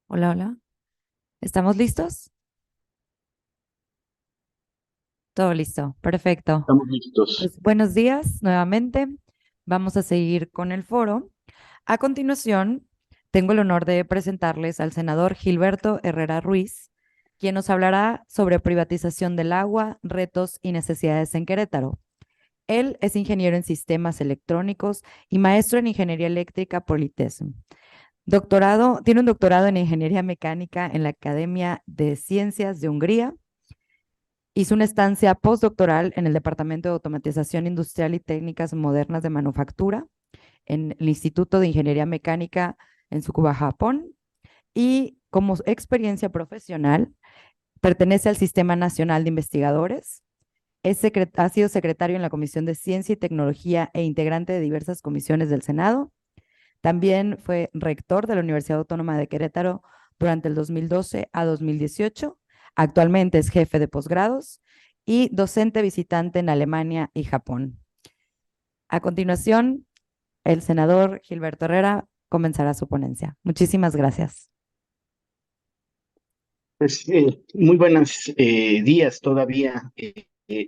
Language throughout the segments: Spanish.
Hola, hola. ¿Estamos listos? Todo listo. Perfecto. Estamos listos. Pues buenos días nuevamente. Vamos a seguir con el foro. A continuación, tengo el honor de presentarles al senador Gilberto Herrera Ruiz, quien nos hablará sobre privatización del agua, retos y necesidades en Querétaro. Él es ingeniero en sistemas electrónicos y maestro en ingeniería eléctrica por el ITESM. Tiene un doctorado en ingeniería mecánica en la Academia de Ciencias de Hungría. Hizo una estancia postdoctoral en el Departamento de Automatización Industrial y Técnicas Modernas de Manufactura en el Instituto de Ingeniería Mecánica en Tsukuba, Japón. Y como experiencia profesional, pertenece al Sistema Nacional de Investigadores. Ha sido secretario en la Comisión de Ciencia y Tecnología e integrante de diversas comisiones del Senado. También fue rector de la Universidad Autónoma de Querétaro durante el 2012 a 2018. Actualmente es jefe de posgrados y docente visitante en Alemania y Japón. A continuación, el senador Gilberto Herrera comenzará su ponencia. Muchísimas gracias. Pues, muy buenos días todavía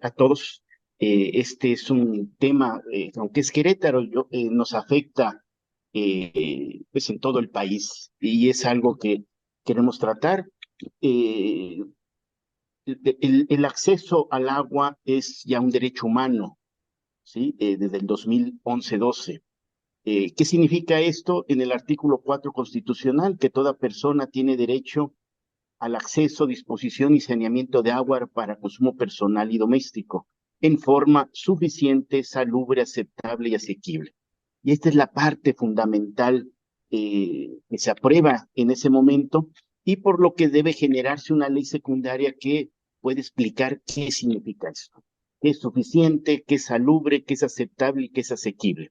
a todos. Este es un tema, aunque es Querétaro, nos afecta pues en todo el país y es algo que queremos tratar. Eh, el acceso al agua es ya un derecho humano, ¿sí? Desde el 2011-12. ¿Qué significa esto? En el artículo 4 constitucional, que toda persona tiene derecho al acceso, disposición y saneamiento de agua para consumo personal y doméstico, en forma suficiente, salubre, aceptable y asequible. Y esta es la parte fundamental que se aprueba en ese momento y por lo que debe generarse una ley secundaria que puede explicar qué significa esto, qué es suficiente, qué es salubre, qué es aceptable y qué es asequible.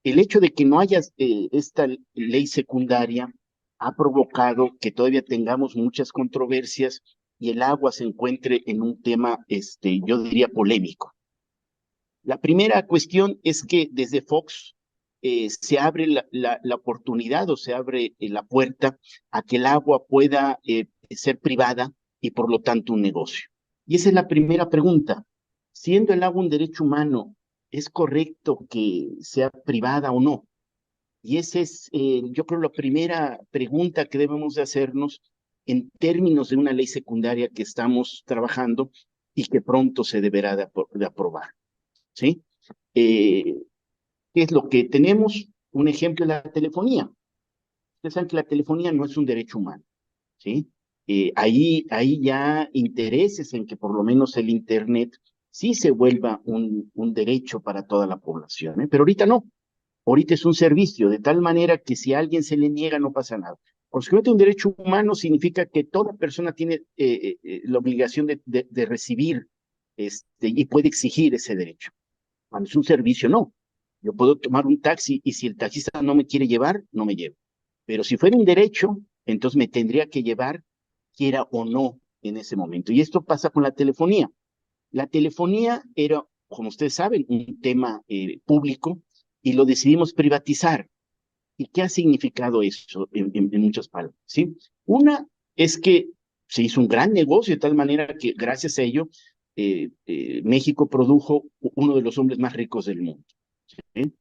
El hecho de que no haya esta ley secundaria ha provocado que todavía tengamos muchas controversias y el agua se encuentre en un tema, yo diría, polémico. La primera cuestión es que desde Fox se abre la oportunidad o se abre la puerta a que el agua pueda ser privada y por lo tanto un negocio. Y esa es la primera pregunta. Siendo el agua un derecho humano, ¿es correcto que sea privada o no? Y esa es, yo creo, la primera pregunta que debemos de hacernos en términos de una ley secundaria que estamos trabajando y que pronto se deberá de aprobar, ¿sí? Eh, ¿Qué es lo que tenemos? Un ejemplo es la telefonía. Ustedes saben que la telefonía no es un derecho humano, ¿sí? Ahí ya intereses en que por lo menos el Internet sí se vuelva un derecho para toda la población, ¿eh? Pero ahorita no. Ahorita es un servicio, de tal manera que si a alguien se le niega no pasa nada. Consecuentemente, un derecho humano significa que toda persona tiene la obligación de recibir y puede exigir ese derecho. Cuando es un servicio, no. Yo puedo tomar un taxi y si el taxista no me quiere llevar, no me lleva. Pero si fuera un derecho, entonces me tendría que llevar, quiera o no, en ese momento. Y esto pasa con la telefonía. La telefonía era, como ustedes saben, un tema público y lo decidimos privatizar. ¿Y qué ha significado eso en muchas palabras? ¿Sí? Una es que se hizo un gran negocio de tal manera que gracias a ello México produjo uno de los hombres más ricos del mundo. ¿Sí?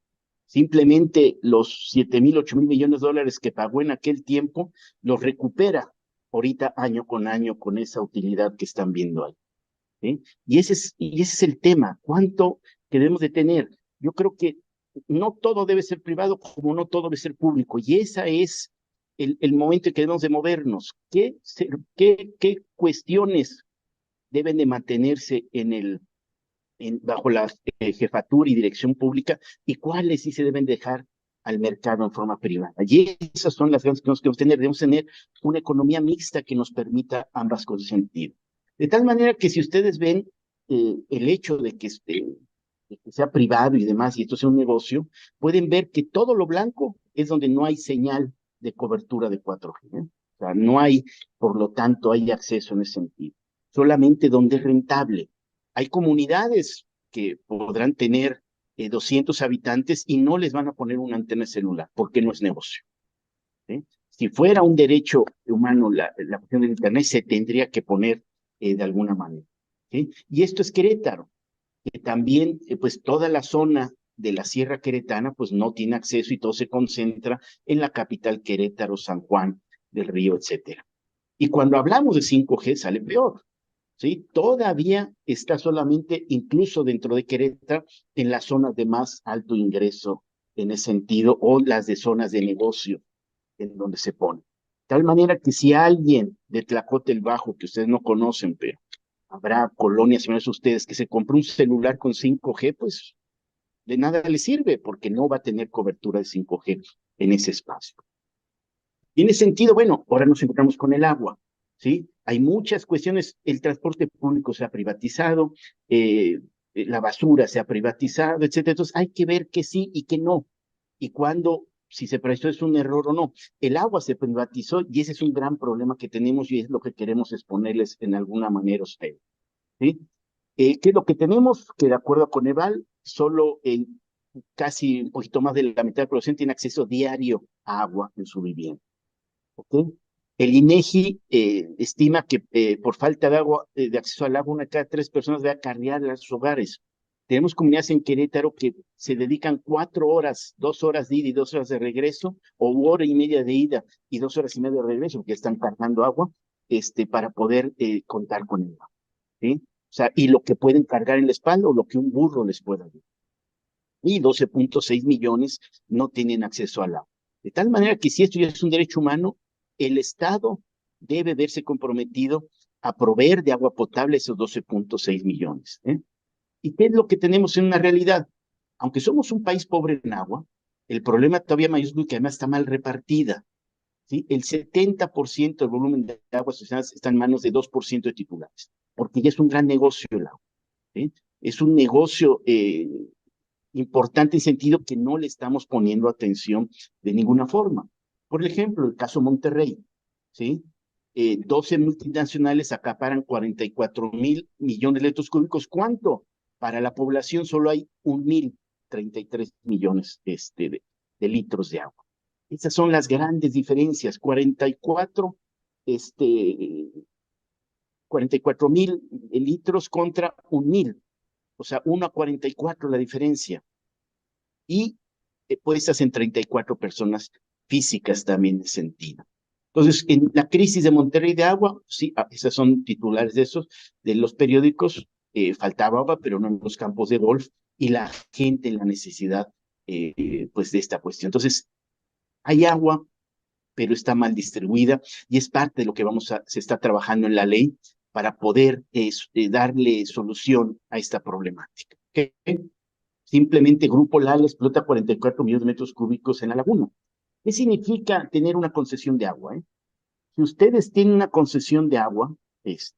Simplemente los 7,000, 8,000 millones de dólares que pagó en aquel tiempo los recupera ahorita año con año con esa utilidad que están viendo ahí. ¿Sí? Y ese es el tema, cuánto que debemos de tener. Yo creo que no todo debe ser privado como no todo debe ser público, y ese es el momento en que debemos de movernos. ¿Qué cuestiones deben de mantenerse bajo la jefatura y dirección pública y cuáles sí se deben dejar al mercado en forma privada? Y esas son las grandes que nos queremos tener. Debemos tener una economía mixta que nos permita ambas cosas en sentido. De tal manera que si ustedes ven el hecho de que sea privado y demás, y esto sea un negocio, pueden ver que todo lo blanco es donde no hay señal de cobertura de 4G, ¿eh? O sea, no hay, por lo tanto, hay acceso en ese sentido. Solamente donde es rentable. Hay comunidades que podrán tener 200 habitantes y no les van a poner una antena celular porque no es negocio, ¿sí? Si fuera un derecho humano la cuestión del Internet, se tendría que poner de alguna manera. ¿Sí? Y esto es Querétaro, que también, pues toda la zona de la Sierra Queretana, pues no tiene acceso y todo se concentra en la capital Querétaro, San Juan del Río, etcétera. Y cuando hablamos de 5G sale peor, ¿sí? Todavía está solamente, incluso dentro de Querétaro, en las zonas de más alto ingreso en ese sentido, o las de zonas de negocio en donde se pone. De tal manera que si alguien de Tlacote el Bajo, que ustedes no conocen, pero habrá colonias similares a ustedes, que se compró un celular con 5G, pues de nada le sirve, porque no va a tener cobertura de 5G en ese espacio. Tiene sentido, bueno, ahora nos encontramos con el agua, ¿sí? Hay muchas cuestiones, el transporte público se ha privatizado, la basura se ha privatizado, etcétera. Entonces hay que ver que sí y que no, y cuándo, si se prestó es un error o no. El agua se privatizó y ese es un gran problema que tenemos y es lo que queremos exponerles en alguna manera a ustedes, ¿sí? ¿Qué es lo que tenemos? Que de acuerdo a Coneval, solo en casi un poquito más de la mitad de la población tiene acceso diario a agua en su vivienda. ¿Ok? El INEGI estima que por falta de agua, de acceso al agua, una de cada 3 personas va a acarrear a sus hogares. Tenemos comunidades en Querétaro que se dedican 4 horas, 2 horas de ida y 2 horas de regreso, o hora y media de ida y 2 horas y media de regreso, porque están cargando agua, para poder contar con ella. ¿Sí? O sea, y lo que pueden cargar en la espalda o lo que un burro les pueda dar. Y 12.6 millones no tienen acceso al agua. De tal manera que si esto ya es un derecho humano, el Estado debe verse comprometido a proveer de agua potable a esos 12.6 millones. ¿Y qué es lo que tenemos en una realidad? Aunque somos un país pobre en agua, el problema todavía mayúsculo que además está mal repartida. ¿Sí? El 70% del volumen de agua está en manos de 2% de titulares, porque ya es un gran negocio el agua. ¿Sí? Es un negocio importante en sentido que no le estamos poniendo atención de ninguna forma. Por ejemplo, el caso Monterrey, ¿sí? 12 multinacionales acaparan 44.000 millones de litros cúbicos. ¿Cuánto? Para la población solo hay 1.033 millones de litros de agua. Esas son las grandes diferencias. 44.000 litros contra 1.000. O sea, 1 a 44 la diferencia. Y puestas en 34 personas físicas también de sentido. Entonces, en la crisis de Monterrey de agua, sí, esas son titulares de los periódicos, faltaba agua, pero no en los campos de golf, y la gente en la necesidad, pues, de esta cuestión. Entonces, hay agua, pero está mal distribuida, y es parte de lo que se está trabajando en la ley para poder darle solución a esta problemática. ¿Okay? Simplemente Grupo Lala explota 44 millones de metros cúbicos en la laguna. ¿Qué significa tener una concesión de agua? Si ustedes tienen una concesión de agua,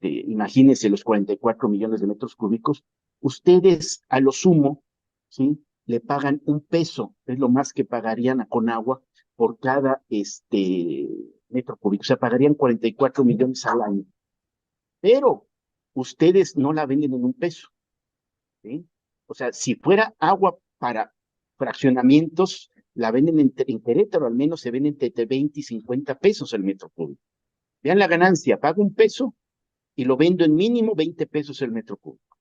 imagínense los 44 millones de metros cúbicos, ustedes a lo sumo, ¿sí? Le pagan 1 peso, es lo más que pagarían a Conagua por cada metro cúbico, o sea, pagarían 44 millones al año. Pero ustedes no la venden en 1 peso. ¿Sí? O sea, si fuera agua para fraccionamientos, la venden en Querétaro, al menos se venden entre 20 y 50 pesos el metro cúbico. Vean la ganancia, pago 1 peso y lo vendo en mínimo 20 pesos el metro cúbico.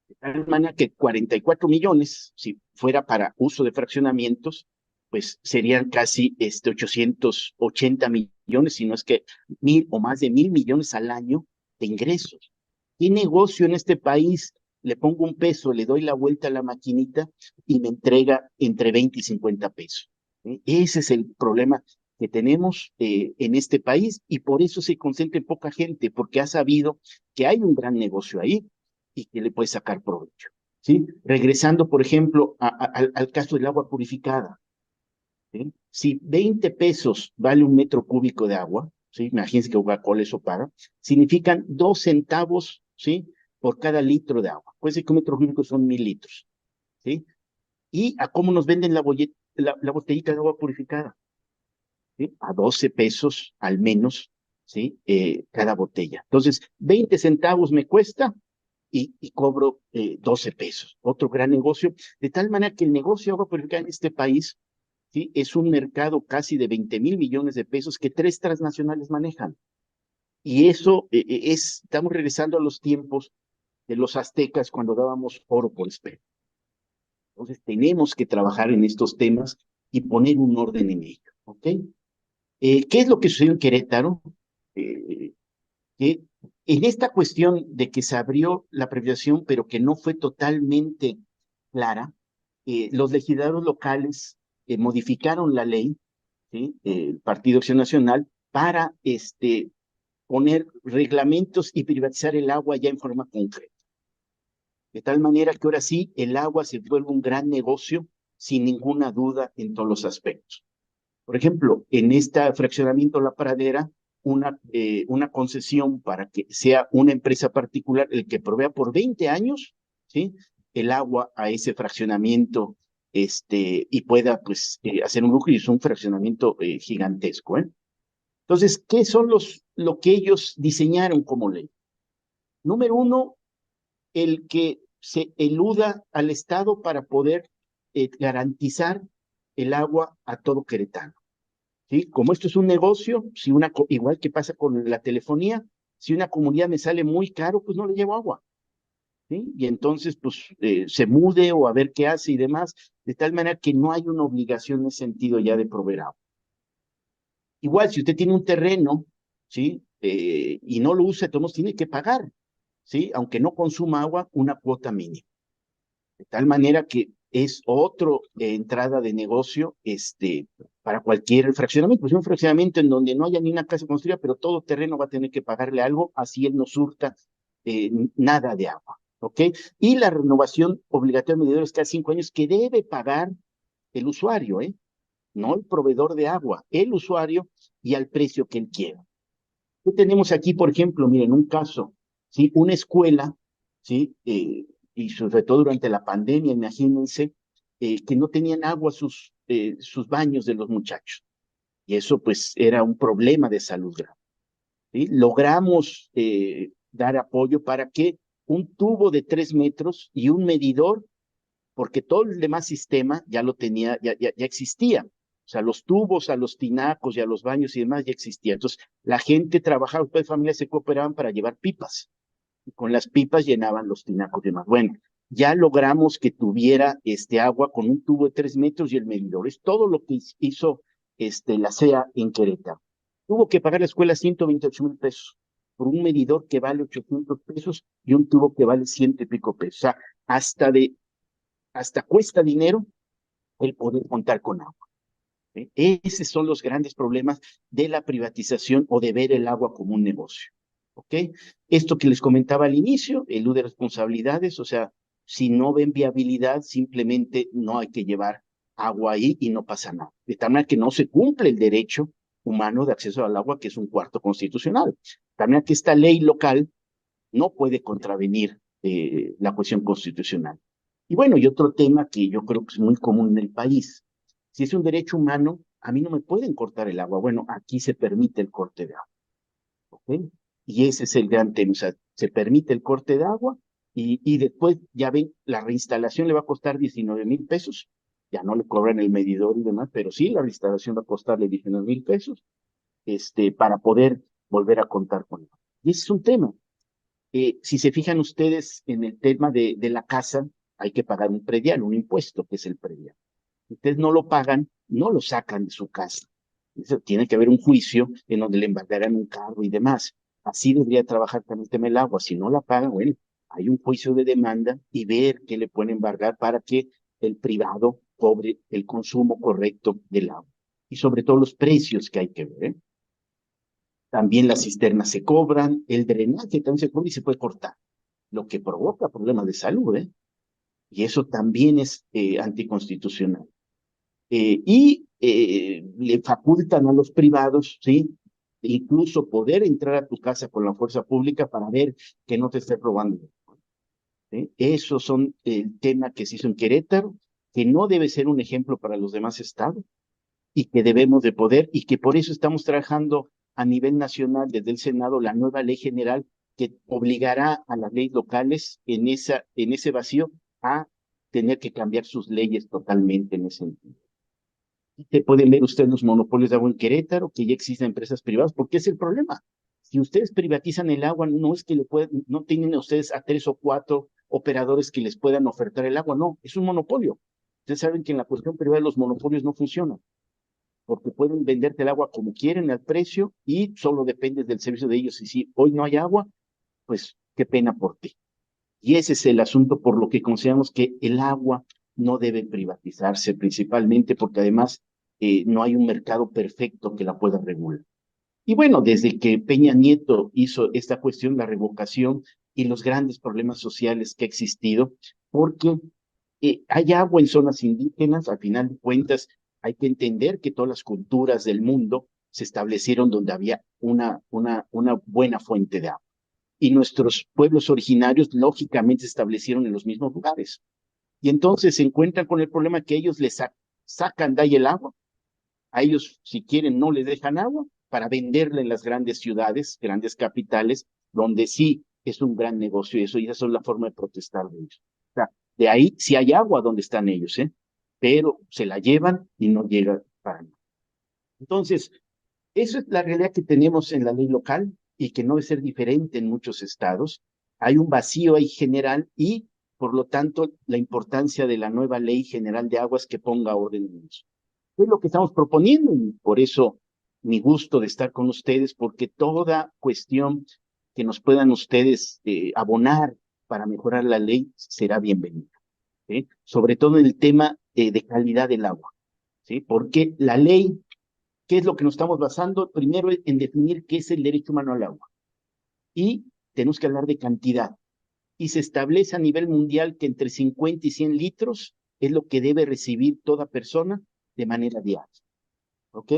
De tal manera que 44 millones, si fuera para uso de fraccionamientos, pues serían casi 880 millones, si no es que 1.000 o más de 1.000 millones al año de ingresos. ¿Qué negocio en este país le pongo 1 peso, le doy la vuelta a la maquinita y me entrega entre 20 y 50 pesos? Ese es el problema que tenemos en este país y por eso se concentra en poca gente, porque ha sabido que hay un gran negocio ahí y que le puede sacar provecho. ¿Sí? Regresando, por ejemplo, al caso del agua purificada. ¿Sí? Si 20 pesos vale un metro cúbico de agua, ¿sí? Imagínense que Coca-Cola eso paga, significan 2 centavos, ¿sí? Por cada litro de agua. Puede ser que un metro cúbico son 1.000 litros, ¿sí? ¿Y a cómo nos venden la botellita de agua purificada? ¿Sí? A 12 pesos al menos, ¿sí? Cada botella. Entonces, 20 centavos me cuesta y cobro 12 pesos. Otro gran negocio, de tal manera que el negocio de agua purificada en este país ¿sí? Es un mercado casi de 20,000 millones de pesos que 3 transnacionales manejan. Y eso estamos regresando a los tiempos de los aztecas cuando dábamos oro por espejo. Entonces tenemos que trabajar en estos temas y poner un orden en ello, ¿ok? ¿Qué es lo que sucedió en Querétaro? Eh, que en esta cuestión de que se abrió la privatización, pero que no fue totalmente clara, los legisladores locales modificaron la ley, ¿sí? El Partido Acción Nacional, para poner reglamentos y privatizar el agua ya en forma concreta. De tal manera que ahora sí el agua se vuelve un gran negocio sin ninguna duda en todos los aspectos. Por ejemplo, en este fraccionamiento La Pradera, una concesión para que sea una empresa particular el que provea por 20 años, ¿sí? El agua a ese fraccionamiento y pueda pues hacer un lucro, y es un fraccionamiento gigantesco, ¿eh? Entonces, ¿qué son lo que ellos diseñaron como ley? Número uno, el que se eluda al Estado para poder garantizar el agua a todo queretano. ¿Sí? Como esto es un negocio, si igual que pasa con la telefonía, si una comunidad me sale muy caro, pues no le llevo agua. ¿Sí? Y entonces, pues, se mude o a ver qué hace y demás, de tal manera que no hay una obligación en ese sentido ya de proveer agua. Igual, si usted tiene un terreno, ¿sí? Y no lo usa, entonces tiene que pagar, ¿sí? Aunque no consuma agua, una cuota mínima. De tal manera que es otra entrada de negocio para cualquier fraccionamiento. Pues un fraccionamiento en donde no haya ni una casa construida, pero todo terreno va a tener que pagarle algo, así él no surta nada de agua. ¿Ok? Y la renovación obligatoria de medidores cada 5 años que debe pagar el usuario, ¿eh? No el proveedor de agua, el usuario y al precio que él quiera. ¿Qué tenemos aquí, por ejemplo? Miren, un caso, ¿sí? Una escuela, ¿sí? Y sobre todo durante la pandemia, imagínense, que no tenían agua sus baños de los muchachos. Y eso pues era un problema de salud grave. ¿Sí? Logramos dar apoyo para que un tubo de 3 metros y un medidor, porque todo el demás sistema ya lo tenía, ya existía. O sea, los tubos a los tinacos y a los baños y demás ya existían. Entonces, la gente trabajaba, los familias se cooperaban para llevar pipas. Y con las pipas llenaban los tinacos y demás. Bueno, ya logramos que tuviera agua con un tubo de 3 metros y el medidor. Es todo lo que hizo la CEA en Querétaro. Tuvo que pagar la escuela 128,000 pesos por un medidor que vale 800 pesos y un tubo que vale 100 y pico pesos. O sea, hasta cuesta dinero el poder contar con agua. ¿Sí? Esos son los grandes problemas de la privatización o de ver el agua como un negocio. ¿Ok? Esto que les comentaba al inicio, elude responsabilidades, o sea, si no ven viabilidad, simplemente no hay que llevar agua ahí y no pasa nada. De tal manera que no se cumple el derecho humano de acceso al agua, que es un cuarto constitucional. De tal manera que esta ley local no puede contravenir la cuestión constitucional. Y bueno, y otro tema que yo creo que es muy común en el país. Si es un derecho humano, a mí no me pueden cortar el agua. Bueno, aquí se permite el corte de agua. ¿Ok? Y ese es el gran tema. O sea, se permite el corte de agua y después, ya ven, la reinstalación le va a costar 19,000 pesos. Ya no le cobran el medidor y demás, pero sí, la reinstalación va a costarle 19,000 pesos para poder volver a contar con él. Y ese es un tema. Si se fijan ustedes en el tema de la casa, hay que pagar un predial, un impuesto, que es el predial. Si ustedes no lo pagan, no lo sacan de su casa. Eso, tiene que haber un juicio en donde le embargarán un cargo y demás. Así debería trabajar también el tema del agua. Si no la pagan, bueno, hay un juicio de demanda y ver qué le pueden embargar para que el privado cobre el consumo correcto del agua. Y sobre todo los precios que hay que ver, ¿eh? También las cisternas se cobran, el drenaje también se cobra y se puede cortar, lo que provoca problemas de salud, ¿eh? Y eso también es anticonstitucional. Le facultan a los privados, ¿sí? Incluso poder entrar a tu casa con la fuerza pública para ver que no te esté robando. ¿Sí? Esos son el tema que se hizo en Querétaro, que no debe ser un ejemplo para los demás estados y que debemos de poder, y que por eso estamos trabajando a nivel nacional desde el Senado la nueva ley general que obligará a las leyes locales en ese vacío a tener que cambiar sus leyes totalmente en ese sentido. Te pueden ver ustedes los monopolios de agua en Querétaro, que ya existen empresas privadas, porque es el problema. Si ustedes privatizan el agua, no es que le puedan, no tienen ustedes a 3 o 4 operadores que les puedan ofertar el agua, no, es un monopolio. Ustedes saben que en la cuestión privada los monopolios no funcionan, porque pueden venderte el agua como quieren al precio y solo dependes del servicio de ellos. Y si hoy no hay agua, pues qué pena por ti. Y ese es el asunto por lo que consideramos que el agua no debe privatizarse, principalmente porque además no hay un mercado perfecto que la pueda regular. Y bueno, desde que Peña Nieto hizo esta cuestión, la revocación y los grandes problemas sociales que ha existido, porque hay agua en zonas indígenas, al final de cuentas, hay que entender que todas las culturas del mundo se establecieron donde había una buena fuente de agua. Y nuestros pueblos originarios, lógicamente, se establecieron en los mismos lugares. Y entonces se encuentran con el problema que ellos les sacan de ahí el agua, a ellos, si quieren, no les dejan agua para venderla en las grandes ciudades, grandes capitales, donde sí es un gran negocio y eso, y esa es la forma de protestar de ellos. O sea, de ahí sí hay agua donde están ellos, pero se la llevan y no llega para nada. Entonces, eso es la realidad que tenemos en la ley local y que no debe ser diferente en muchos estados. Hay un vacío ahí general y, por lo tanto, la importancia de la nueva ley general de aguas que ponga orden en eso. Es lo que estamos proponiendo y por eso mi gusto de estar con ustedes, porque toda cuestión que nos puedan ustedes abonar para mejorar la ley será bienvenida. ¿Sí? Sobre todo en el tema de calidad del agua, ¿sí? Porque la ley, ¿qué es lo que nos estamos basando? Primero en definir qué es el derecho humano al agua y tenemos que hablar de cantidad. Y se establece a nivel mundial que entre 50 y 100 litros es lo que debe recibir toda persona de manera diaria. ¿Ok?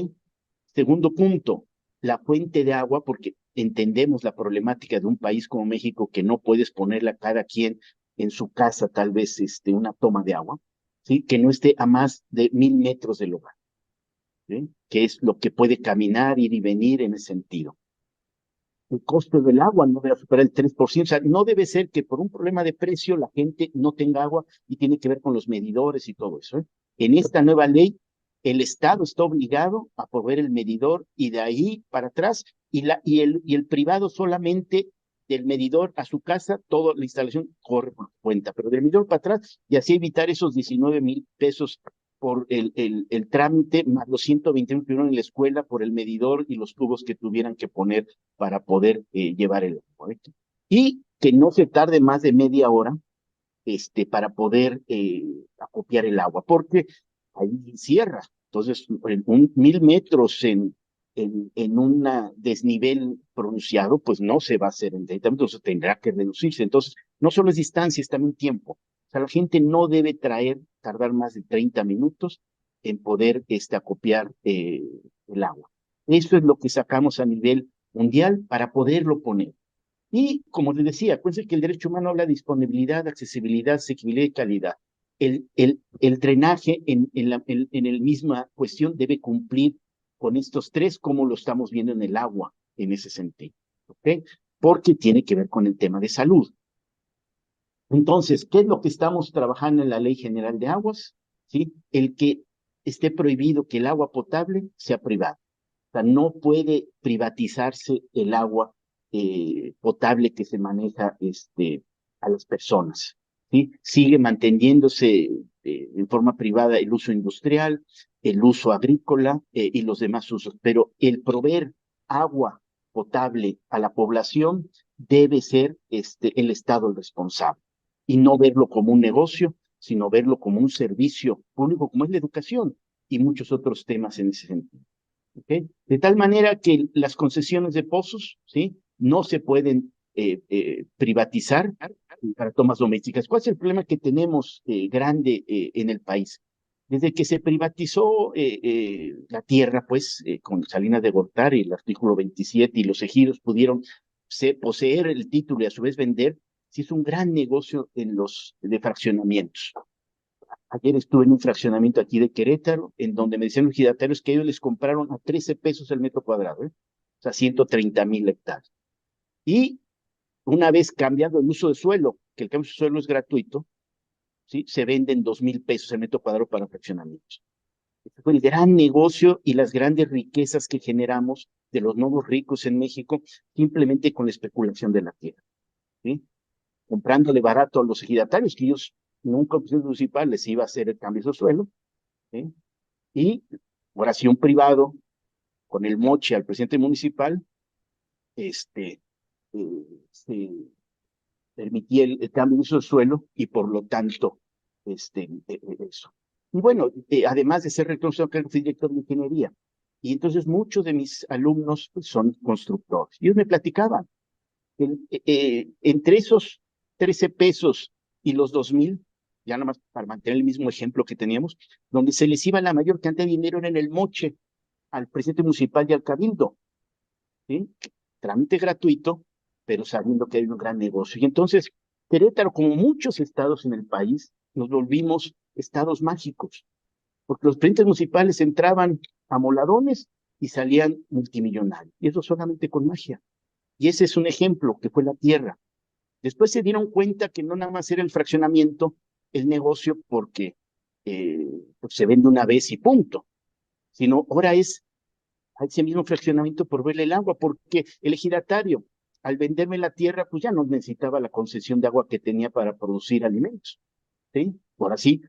Segundo punto, la fuente de agua, porque entendemos la problemática de un país como México que no puedes ponerle a cada quien en su casa tal vez una toma de agua, ¿sí? Que no esté a más de 1000 metros del hogar, ¿sí? Que es lo que puede caminar, ir y venir en ese sentido. El costo del agua no debe superar el 3%, o sea, no debe ser que por un problema de precio la gente no tenga agua y tiene que ver con los medidores y todo eso. En esta nueva ley, el Estado está obligado a proveer el medidor y de ahí para atrás, y el privado solamente del medidor a su casa, toda la instalación corre por cuenta, pero del medidor para atrás y así evitar esos 19,000 pesos por el trámite, más los 121 que hubieron en la escuela por el medidor y los tubos que tuvieran que poner para poder llevar el agua. Y que no se tarde más de media hora para poder acopiar el agua, porque ahí cierra. Entonces, 1000 metros en un desnivel pronunciado, pues no se va a hacer en 30 minutos, tendrá que reducirse. Entonces, no solo es distancia, es también tiempo. O sea, la gente no debe tardar más de 30 minutos en poder acopiar el agua. Eso es lo que sacamos a nivel mundial para poderlo poner. Y como les decía, acuérdense que el derecho humano habla de disponibilidad, accesibilidad, asequibilidad y calidad. El drenaje en el misma cuestión debe cumplir con estos tres, como lo estamos viendo en el agua, en ese sentido. ¿Ok? Porque tiene que ver con el tema de salud. Entonces, ¿qué es lo que estamos trabajando en la Ley General de Aguas? ¿Sí? El que esté prohibido que el agua potable sea privada. O sea, no puede privatizarse el agua potable que se maneja a las personas. ¿Sí? Sigue manteniéndose en forma privada el uso industrial, el uso agrícola y los demás usos, pero el proveer agua potable a la población debe ser el Estado el responsable y no verlo como un negocio, sino verlo como un servicio público, como es la educación y muchos otros temas en ese sentido. ¿Okay? De tal manera que las concesiones de pozos, ¿sí? No se pueden privatizar para tomas domésticas. ¿Cuál es el problema que tenemos grande en el país? Desde que se privatizó la tierra, pues, con Salinas de Gortari, el artículo 27, y los ejidos pudieron poseer el título y a su vez vender, sí es un gran negocio en los de fraccionamientos. Ayer estuve en un fraccionamiento aquí de Querétaro, en donde me decían los ejidatarios que ellos les compraron a 13 pesos el metro cuadrado, o sea, 130,000 hectáreas. Y una vez cambiado el uso de suelo, que el cambio de suelo es gratuito, ¿sí? Se venden 2000 pesos el metro cuadrado para fraccionamientos. Ese fue el gran negocio y las grandes riquezas que generamos de los nuevos ricos en México, simplemente con la especulación de la tierra, ¿sí? Comprándole barato a los ejidatarios, que ellos nunca, pues, municipal les iba a hacer el cambio de su suelo, ¿sí? Y oración privado con el moche al presidente municipal, se permitía el cambio de uso de suelo y por lo tanto, eso. Y bueno, además de ser rector, fui director de ingeniería. Y entonces muchos de mis alumnos pues, son constructores. Y ellos me platicaban, entre esos 13 pesos y los 2,000, ya nada más para mantener el mismo ejemplo que teníamos, donde se les iba la mayor cantidad de dinero era en el moche al presidente municipal y al cabildo, ¿sí? Trámite gratuito, pero sabiendo que hay un gran negocio. Y entonces, Querétaro, como muchos estados en el país, nos volvimos estados mágicos, porque los presidentes municipales entraban a moladones y salían multimillonarios, y eso solamente con magia. Y ese es un ejemplo, que fue la tierra. Después se dieron cuenta que no nada más era el fraccionamiento, el negocio, porque pues se vende una vez y punto, sino ahora es a ese mismo fraccionamiento por verle el agua, porque el ejidatario, al venderme la tierra, pues ya no necesitaba la concesión de agua que tenía para producir alimentos, ¿sí? Por así,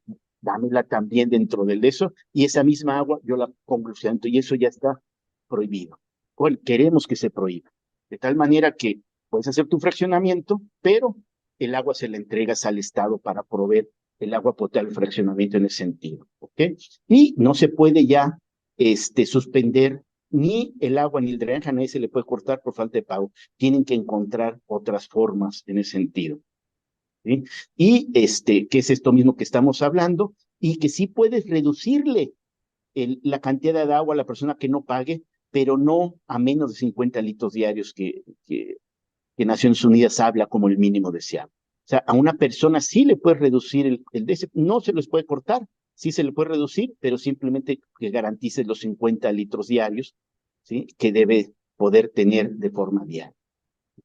dámela también dentro del de eso, y esa misma agua yo la pongo y eso ya está prohibido. Bueno, queremos que se prohíba, de tal manera que puedes hacer tu fraccionamiento, pero el agua se la entregas al Estado para proveer el agua potable, el fraccionamiento en ese sentido, ¿ok? Y no se puede ya suspender ni el agua ni el drenaje, a nadie se le puede cortar por falta de pago. Tienen que encontrar otras formas en ese sentido, ¿sí? Y que es esto mismo que estamos hablando, y que sí puedes reducirle la cantidad de agua a la persona que no pague, pero no a menos de 50 litros diarios que Naciones Unidas habla como el mínimo deseado. O sea, a una persona sí le puede reducir no se les puede cortar, sí se le puede reducir, pero simplemente que garantice los 50 litros diarios, ¿sí? Que debe poder tener de forma diaria.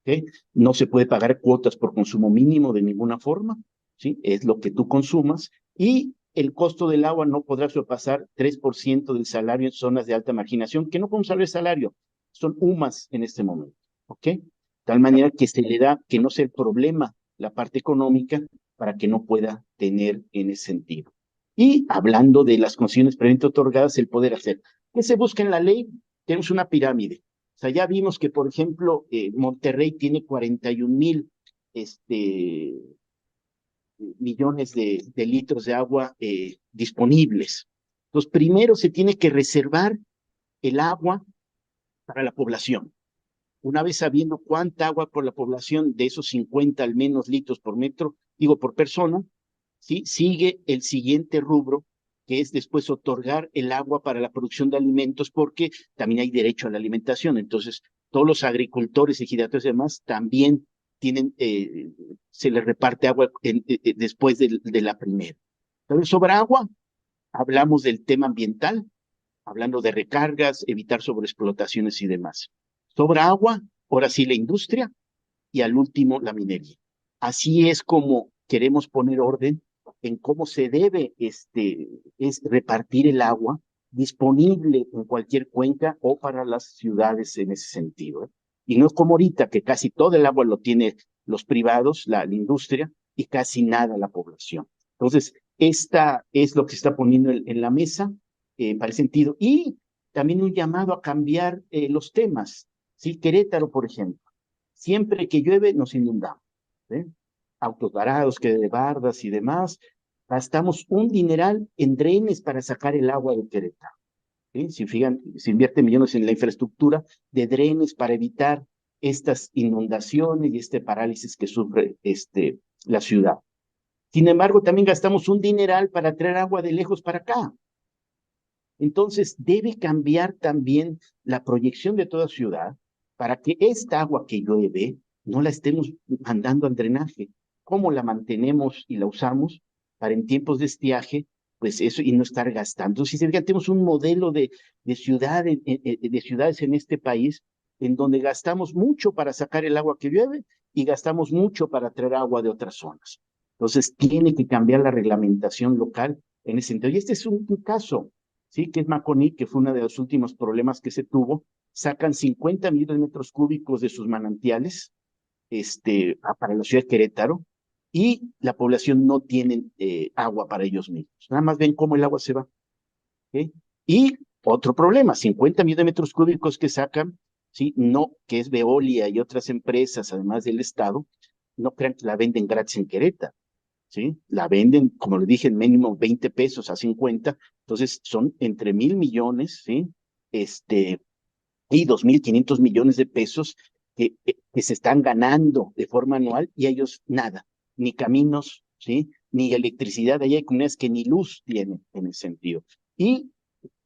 ¿Okay? No se puede pagar cuotas por consumo mínimo de ninguna forma, ¿sí? Es lo que tú consumas, y el costo del agua no podrá sobrepasar 3% del salario en zonas de alta marginación, que no podemos hablar de salario, son UMAS en este momento, ¿ok? De tal manera que se le da, que no sea el problema la parte económica, para que no pueda tener en ese sentido. Y hablando de las concesiones previamente otorgadas, el poder hacer. ¿Qué se busca en la ley? Tenemos una pirámide. O sea, ya vimos que, por ejemplo, Monterrey tiene 41,000 millones de litros de agua disponibles. Entonces, primero se tiene que reservar el agua para la población. Una vez sabiendo cuánta agua por la población de esos 50 al menos litros por metro, digo por persona, ¿sí? Sigue el siguiente rubro, que es después otorgar el agua para la producción de alimentos, porque también hay derecho a la alimentación. Entonces, todos los agricultores, ejidatarios y demás también tienen, se les reparte agua después de la primera. Entonces, sobre agua, hablamos del tema ambiental, hablando de recargas, evitar sobreexplotaciones y demás. Sobra agua, ahora sí la industria, y al último la minería. Así es como queremos poner orden en cómo se debe es repartir el agua disponible en cualquier cuenca o para las ciudades en ese sentido, ¿eh? Y no es como ahorita, que casi todo el agua lo tiene los privados, la industria, y casi nada la población. Entonces, esta es lo que se está poniendo en la mesa para el sentido. Y también un llamado a cambiar los temas. Sí, Querétaro, por ejemplo, siempre que llueve nos inundamos, ¿eh? Autos varados, que de bardas y demás. Gastamos un dineral en drenes para sacar el agua de Querétaro, ¿sí? Si fijan, se invierte millones en la infraestructura de drenes para evitar estas inundaciones y este parálisis que sufre la ciudad. Sin embargo, también gastamos un dineral para traer agua de lejos para acá. Entonces, debe cambiar también la proyección de toda ciudad para que esta agua que llueve no la estemos mandando al drenaje. ¿Cómo la mantenemos y la usamos para en tiempos de estiaje? Pues eso, y no estar gastando. Si se fijan, tenemos un modelo de ciudades en este país en donde gastamos mucho para sacar el agua que llueve y gastamos mucho para traer agua de otras zonas. Entonces, tiene que cambiar la reglamentación local en ese sentido. Y este es un caso. ¿sí? Que es Maconí, que fue uno de los últimos problemas que se tuvo. Sacan 50 millones de metros cúbicos de sus manantiales para la ciudad de Querétaro, y la población no tiene agua para ellos mismos. Nada más ven cómo el agua se va. ¿Ok? Y otro problema, 50 millones de metros cúbicos que sacan, ¿sí? No, que es Veolia y otras empresas, además del Estado, no crean que la venden gratis en Querétaro, ¿sí? La venden, como le dije, en mínimo 20 pesos a 50, entonces son entre 1,000 millones, ¿sí? Y 2,500 millones de pesos que se están ganando de forma anual, y ellos nada, ni caminos, ¿sí? Ni electricidad. Allá hay comunidades que ni luz tienen en ese sentido. Y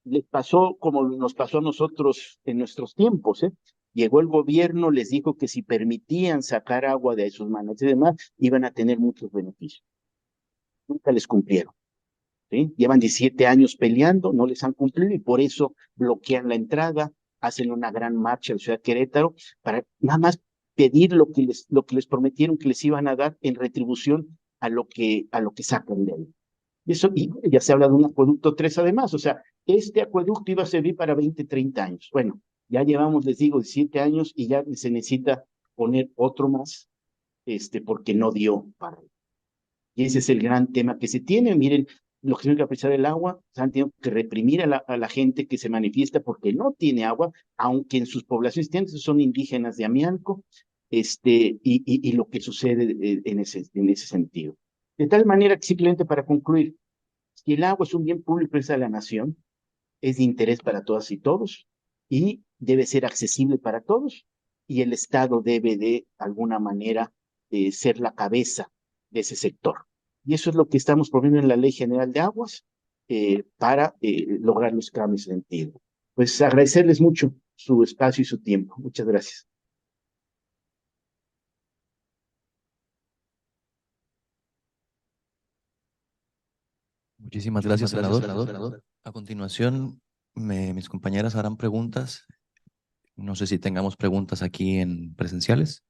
les pasó como nos pasó a nosotros en nuestros tiempos, ¿eh? Llegó el gobierno, les dijo que si permitían sacar agua de sus manos y demás, iban a tener muchos beneficios. Nunca les cumplieron, ¿sí? Llevan 17 años peleando, no les han cumplido, y por eso bloquean la entrada, hacen una gran marcha en Ciudad Querétaro para nada más pedir lo que les prometieron que les iban a dar en retribución a lo que sacan de ahí. Y ya se habla de un acueducto 3 además, o sea, este acueducto iba a servir para 20, 30 años. Bueno, ya llevamos, les digo, 17 años, y ya se necesita poner otro más, porque no dio para. Y ese es el gran tema que se tiene. Miren, los que tienen que apreciar el agua, se han tenido que reprimir a la gente que se manifiesta porque no tiene agua, aunque en sus poblaciones son indígenas de Amianco, y lo que sucede en ese sentido. De tal manera que, simplemente para concluir, si el agua es un bien público de la nación, es de interés para todas y todos, y debe ser accesible para todos, y el Estado debe de alguna manera ser la cabeza de ese sector. Y eso es lo que estamos proponiendo en la Ley General de Aguas, para lograr los cambios en sentido. Pues agradecerles mucho su espacio y su tiempo. Muchas gracias. Muchísimas gracias, senador. A continuación, mis compañeras harán preguntas. No sé si tengamos preguntas aquí en presenciales.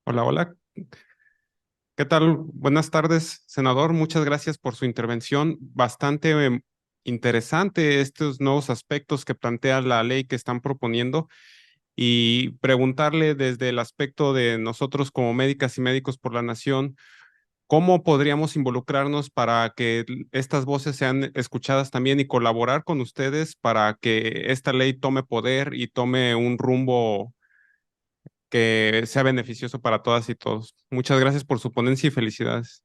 Hola, hola. ¿Qué tal? Buenas tardes, senador. Muchas gracias por su intervención. Bastante interesante estos nuevos aspectos que plantea la ley que están proponiendo, y preguntarle desde el aspecto de nosotros como médicas y médicos por la nación, ¿cómo podríamos involucrarnos para que estas voces sean escuchadas también y colaborar con ustedes para que esta ley tome poder y tome un rumbo que sea beneficioso para todas y todos? Muchas gracias por su ponencia y felicidades.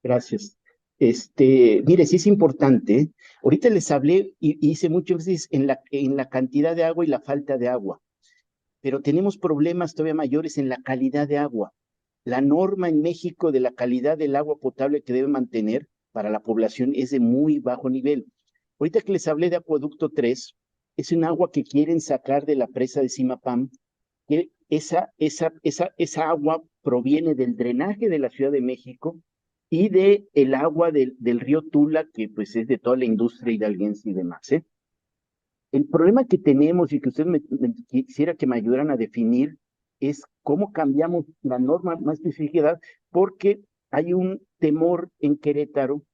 Gracias. Mire, sí es importante. Ahorita les hablé y hice mucho énfasis en la cantidad de agua y la falta de agua, pero tenemos problemas todavía mayores en la calidad de agua. La norma en México de la calidad del agua potable que debe mantener para la población es de muy bajo nivel. Ahorita que les hablé de Acueducto 3, es un agua que quieren sacar de la presa de Simapam, que esa agua proviene del drenaje de la Ciudad de México y de el agua del río Tula, que pues es de toda la industria hidalguense y demás, ¿eh? El problema que tenemos, y que usted quisiera que me ayudaran a definir, es cómo cambiamos la norma más específica, porque hay un temor en Querétaro,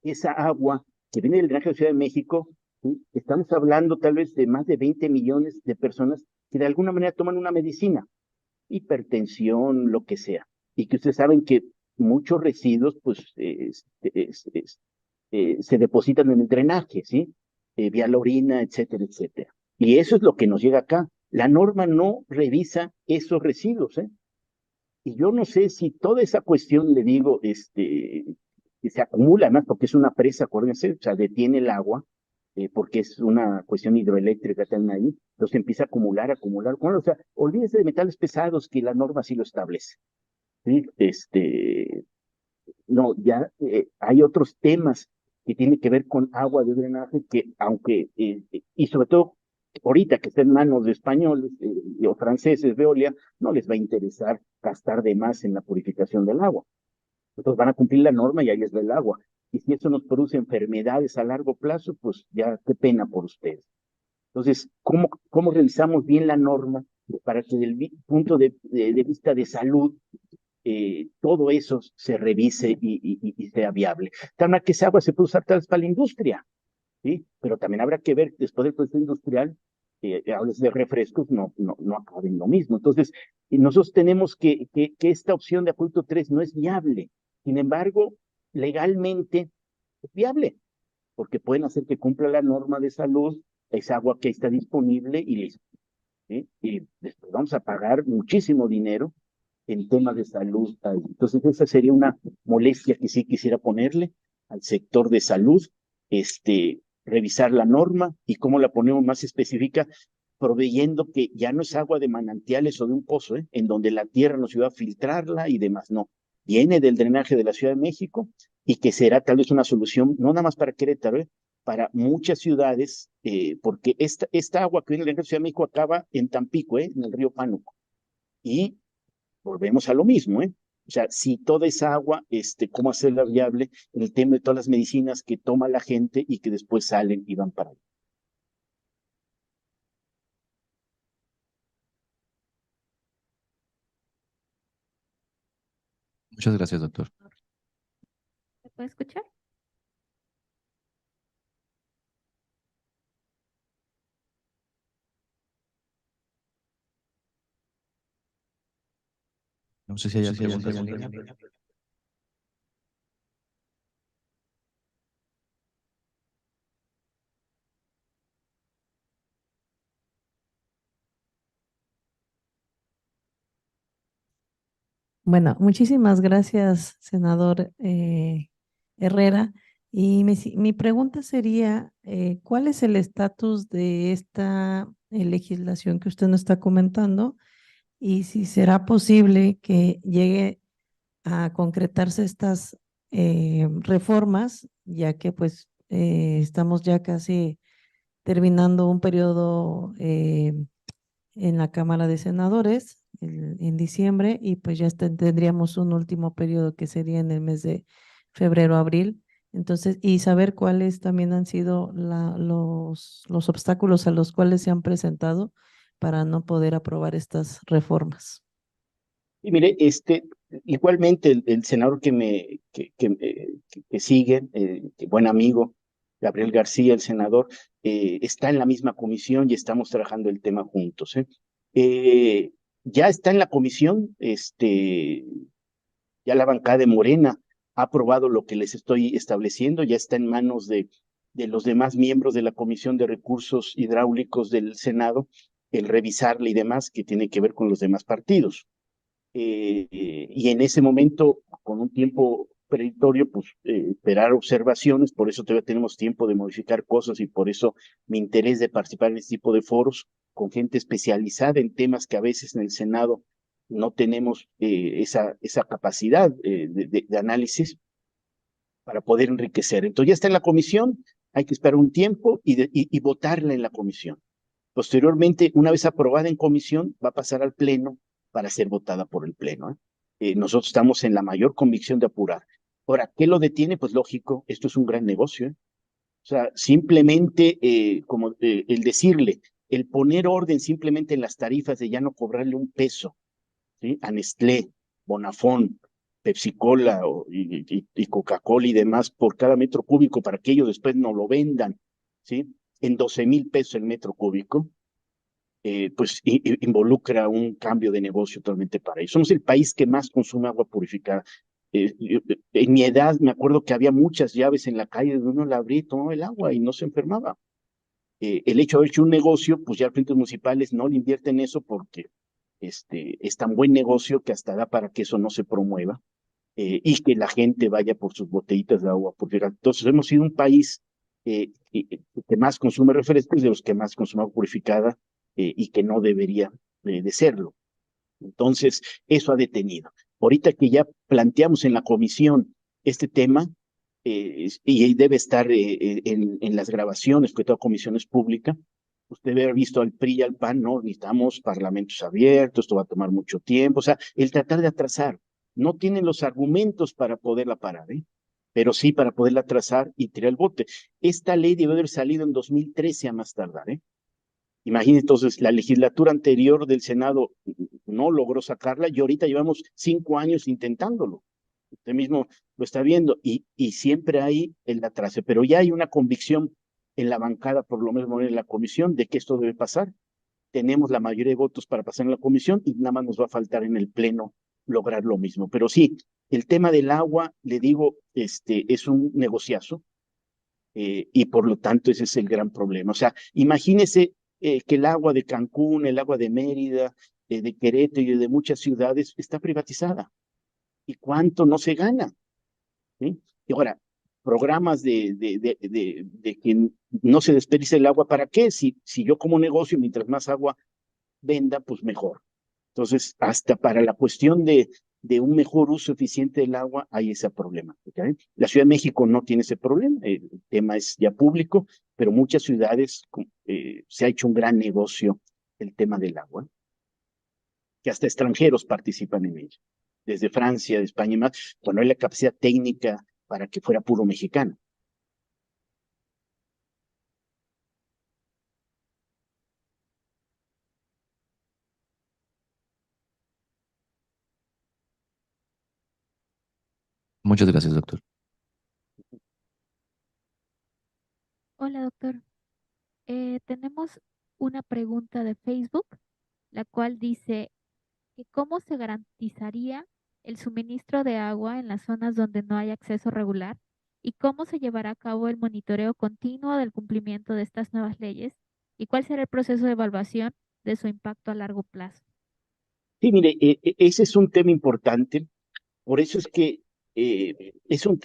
esa agua que viene del drenaje de la Ciudad de México, ¿sí? Estamos hablando tal vez de más de 20 millones de personas que de alguna manera toman una medicina, hipertensión, lo que sea, y que ustedes saben que muchos residuos pues se depositan en el drenaje, ¿sí? Vía la orina, etcétera, etcétera. Y eso es lo que nos llega acá. La norma no revisa esos residuos, ¿eh? Y yo no sé si toda esa cuestión, le digo, que se acumula, ¿no? Porque es una presa, acuérdense, o sea, detiene el agua, porque es una cuestión hidroeléctrica también ahí, entonces empieza a acumular, acumular, bueno, o sea, olvídese de metales pesados, que la norma sí lo establece, ¿sí? No, ya hay otros temas que tienen que ver con agua de drenaje que, aunque, y sobre todo ahorita que está en manos de españoles o franceses, Veolia, no les va a interesar gastar de más en la purificación del agua. Entonces van a cumplir la norma y ahí les va el agua. Y si eso nos produce enfermedades a largo plazo, pues ya qué pena por ustedes. Entonces, ¿cómo revisamos bien la norma para que desde el punto de vista de salud, todo eso se revise y sea viable. Tal que esa agua se puede usar tal vez para la industria, ¿sí? Pero también habrá que ver, después del proceso industrial, a veces de refrescos no acaben lo mismo. Entonces, nosotros tenemos que esta opción de acueducto 3 no es viable. Sin embargo, legalmente es viable, porque pueden hacer que cumpla la norma de salud, es agua que está disponible y listo, ¿sí? Y después vamos a pagar muchísimo dinero en temas de salud. Entonces, esa sería una molestia que sí quisiera ponerle al sector de salud, revisar la norma y cómo la ponemos más específica, proveyendo que ya no es agua de manantiales o de un pozo, en donde la tierra nos iba a filtrarla y demás, no. Viene del drenaje de la Ciudad de México y que será tal vez una solución, no nada más para Querétaro, para muchas ciudades, porque esta agua que viene del drenaje de la Ciudad de México acaba en Tampico, en el río Pánuco. Y volvemos a lo mismo, ¿eh? O sea, si toda esa agua, ¿cómo hacerla viable en el tema de todas las medicinas que toma la gente y que después salen y van para allá? Muchas gracias, doctor. ¿Se puede escuchar? No sé si hay preguntas en línea. Bueno, muchísimas gracias, senador Herrera. Y mi pregunta sería, ¿cuál es el estatus de esta legislación que usted nos está comentando? Y si será posible que llegue a concretarse estas reformas, ya que pues estamos ya casi terminando un periodo en la Cámara de Senadores en diciembre y pues ya tendríamos un último periodo que sería en el mes de febrero, abril. Entonces, y saber cuáles también han sido los obstáculos a los cuales se han presentado para no poder aprobar estas reformas. Y mire, igualmente el senador que sigue, buen amigo, Gabriel García, el senador, está en la misma comisión y estamos trabajando el tema juntos, ¿eh? Ya está en la comisión, ya la bancada de Morena ha aprobado lo que les estoy estableciendo, ya está en manos de los demás miembros de la Comisión de Recursos Hidráulicos del Senado, el revisarla y demás, que tiene que ver con los demás partidos. Y en ese momento, con un tiempo preditorio, pues esperar observaciones, por eso todavía tenemos tiempo de modificar cosas y por eso mi interés de participar en este tipo de foros con gente especializada en temas que a veces en el Senado no tenemos esa capacidad de análisis para poder enriquecer. Entonces ya está en la comisión, hay que esperar un tiempo y votarla en la comisión. Posteriormente, una vez aprobada en comisión, va a pasar al Pleno para ser votada por el Pleno, ¿eh? Nosotros estamos en la mayor convicción de apurar. Ahora, ¿qué lo detiene? Pues lógico, esto es un gran negocio, ¿eh? O sea, simplemente como el decirle, el poner orden simplemente en las tarifas de ya no cobrarle un peso, ¿sí? A Nestlé, Bonafón, Pepsi-Cola y Coca-Cola y demás por cada metro cúbico para que ellos después no lo vendan, ¿sí? En 12,000 pesos el metro cúbico, pues involucra un cambio de negocio totalmente para ellos. Somos el país que más consume agua purificada. En mi edad me acuerdo que había muchas llaves en la calle donde uno la abría y tomaba el agua y no se enfermaba. El hecho de haber hecho un negocio, pues ya los clientes municipales no le invierten eso porque es tan buen negocio que hasta da para que eso no se promueva y que la gente vaya por sus botellitas de agua purificada. Entonces hemos sido un país que más consume refrescos, de los que más consume agua purificada y que no debería de serlo. Entonces, eso ha detenido. Ahorita que ya planteamos en la comisión este tema, y debe estar en las grabaciones, porque toda comisión es pública, usted debe haber visto al PRI y al PAN, no, necesitamos parlamentos abiertos, esto va a tomar mucho tiempo, o sea, el tratar de atrasar. No tienen los argumentos para poderla parar, ¿eh? Pero sí para poderla atrasar y tirar el bote. Esta ley debe haber salido en 2013 a más tardar, ¿eh? Imagínense, entonces, la legislatura anterior del Senado no logró sacarla y ahorita llevamos 5 años intentándolo. Usted mismo lo está viendo y siempre hay el atraso, pero ya hay una convicción en la bancada, por lo menos en la comisión, de que esto debe pasar. Tenemos la mayoría de votos para pasar en la comisión y nada más nos va a faltar en el pleno lograr lo mismo. Pero sí, el tema del agua, le digo, es un negociazo y por lo tanto ese es el gran problema. O sea, imagínese que el agua de Cancún, el agua de Mérida, de Querétaro y de muchas ciudades está privatizada. ¿Y cuánto no se gana? ¿Sí? Y ahora, programas de que no se desperdicie el agua, ¿para qué? Si yo como negocio, mientras más agua venda, pues mejor. Entonces, hasta para la cuestión de un mejor uso eficiente del agua hay ese problema. ¿Okay? La Ciudad de México no tiene ese problema, el tema es ya público, pero muchas ciudades se ha hecho un gran negocio el tema del agua, que hasta extranjeros participan en ello, desde Francia, de España y más, cuando hay la capacidad técnica para que fuera puro mexicano. Muchas gracias, doctor. Hola, doctor. Tenemos una pregunta de Facebook, la cual dice que cómo se garantizaría el suministro de agua en las zonas donde no hay acceso regular y cómo se llevará a cabo el monitoreo continuo del cumplimiento de estas nuevas leyes y cuál será el proceso de evaluación de su impacto a largo plazo. Sí, mire, ese es un tema importante, por eso es que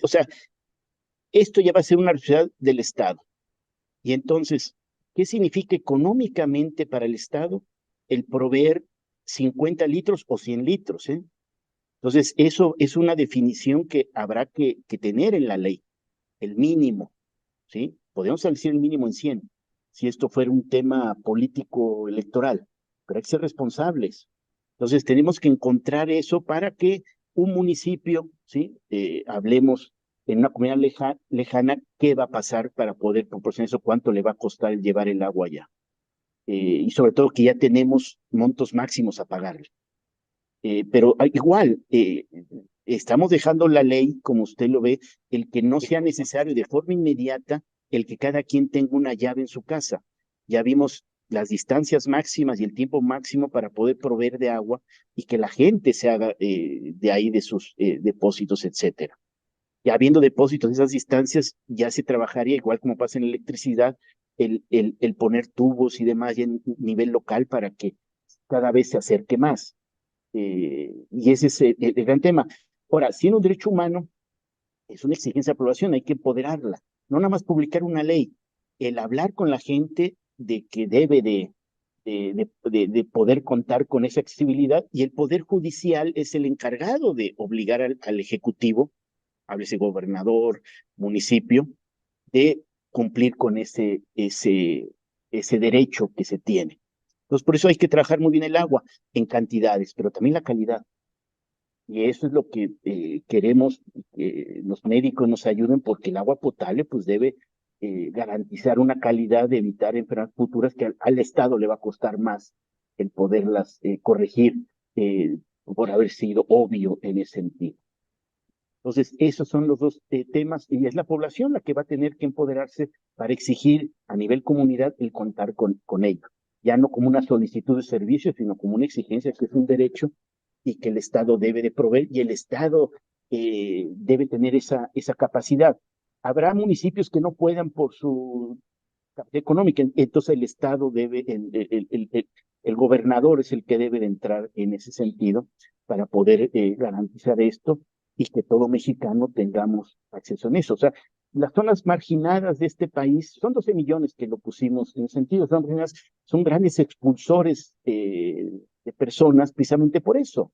o sea, esto ya va a ser una responsabilidad del Estado. Y entonces, ¿qué significa económicamente para el Estado el proveer 50 litros o 100 litros? Entonces, eso es una definición que habrá que tener en la ley, el mínimo, ¿sí? Podemos establecer el mínimo en 100, si esto fuera un tema político electoral, pero hay que ser responsables. Entonces, tenemos que encontrar eso para que un municipio, ¿sí? Hablemos en una comunidad lejana, ¿qué va a pasar para poder proporcionar eso? ¿Cuánto le va a costar llevar el agua allá? Y sobre todo que ya tenemos montos máximos a pagarle. Pero igual, estamos dejando la ley, como usted lo ve, el que no sea necesario de forma inmediata el que cada quien tenga una llave en su casa. Ya vimos las distancias máximas y el tiempo máximo para poder proveer de agua y que la gente se haga de ahí de sus depósitos, etcétera. Ya habiendo depósitos de esas distancias, ya se trabajaría, igual como pasa en la electricidad, el poner tubos y demás ya en nivel local para que cada vez se acerque más. Y ese es el gran tema. Ahora, siendo un derecho humano, es una exigencia de aprobación, hay que empoderarla. No nada más publicar una ley, el hablar con la gente de que debe de poder contar con esa accesibilidad y el Poder Judicial es el encargado de obligar al Ejecutivo, háblese gobernador, municipio, de cumplir con ese derecho que se tiene. Entonces, por eso hay que trabajar muy bien el agua en cantidades, pero también la calidad. Y eso es lo que queremos que los médicos nos ayuden porque el agua potable pues debe garantizar una calidad de evitar enfermedades futuras que al Estado le va a costar más el poderlas corregir por haber sido obvio en ese sentido. Entonces, esos son los dos temas y es la población la que va a tener que empoderarse para exigir a nivel comunidad el contar con ello. Ya no como una solicitud de servicio, sino como una exigencia que es un derecho y que el Estado debe de proveer y el Estado debe tener esa capacidad. Habrá municipios que no puedan por su capacidad económica, entonces el Estado debe, el gobernador es el que debe de entrar en ese sentido para poder garantizar esto y que todo mexicano tengamos acceso a eso. O sea, las zonas marginadas de este país, son 12 millones que lo pusimos en sentido, son grandes expulsores de personas precisamente por eso.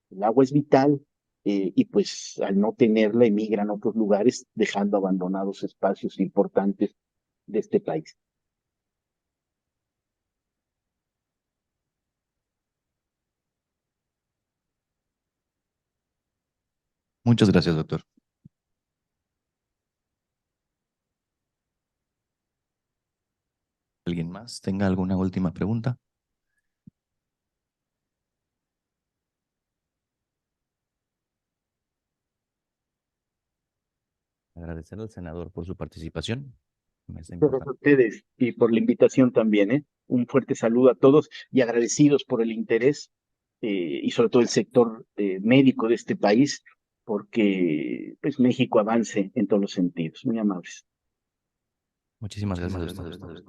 El agua es vital y pues al no tenerla emigran a otros lugares dejando abandonados espacios importantes de este país. Muchas gracias, doctor. ¿Alguien más? más tenga alguna última pregunta. Agradecer al senador por su participación. Gracias a ustedes y por la invitación también, ¿eh? Un fuerte saludo a todos y agradecidos por el interés y sobre todo el sector médico de este país, porque pues México avance en todos los sentidos. Muy amables. Muchísimas gracias a usted.